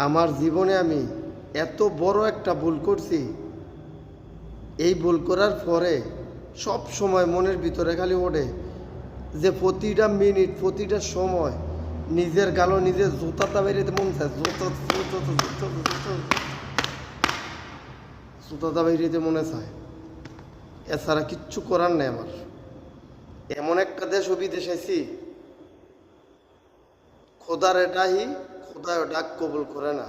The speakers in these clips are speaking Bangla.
আমার জীবনে আমি এত বড় একটা ভুল করছি, এই ভুল করার পরে সব সময় মনের ভিতরে খালি ওঠে যে প্রতিটা মিনিট প্রতিটা সময় নিজের গালো নিজের জুতাটা বেরিয়ে মন চায়, জুতাটা বেরিয়ে মনে চায়। এছাড়া কিচ্ছু করার নেই আমার। এমন একটা দেশ বিদেশ আছি, খোদার এটাই খোদায় ডাক কবুল করে না।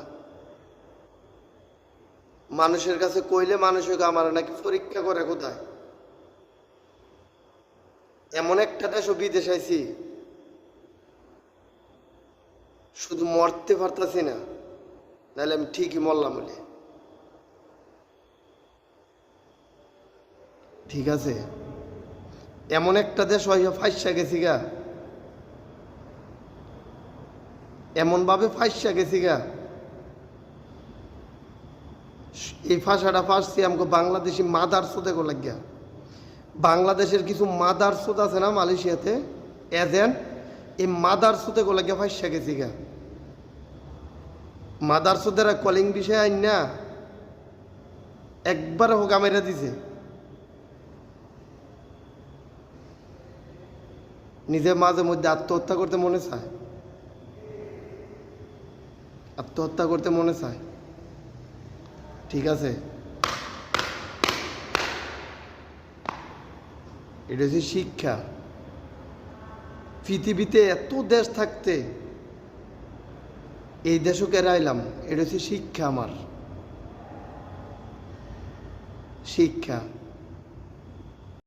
মানুষের কাছে কইলে মানুষকে আমার নাকি পরীক্ষা করে কোথায়। এমন একটা দেশ বিদেশ আইছি, শুধু মরতে পারতাছি না, নাহলে আমি ঠিকই মরলাম বলে। ঠিক আছে, এমন একটা দেশ ফাইসা গেছি গা, এমনভাবে ফাইসা গেছি গা। এই ভাষাটা ফার্সি আমাকে বাংলাদেশি মাদার সোদে গো লাগিয়া। বাংলাদেশের কিছু মাদার সোদ আছে না মালয়েশিয়াতে এজেন্ট, এই মাদার সোদে গো লাগিয়া ফাইসা গেছি গা। মাদার সোদেরা কলিং বিষয় আইন না একবার হোক আমেরা দিছে। নিজে মাঝে মধ্যে আত্মহত্যা করতে মনে চায়, আত্মহত্যা করতে মনে চায়। ঠিক আছে, এটা হচ্ছে শিক্ষা। পৃথিবীতে এত দেশ থাকতে এই দেশও কেরাইলাম, এটা হচ্ছে শিক্ষা। আমার শিক্ষা।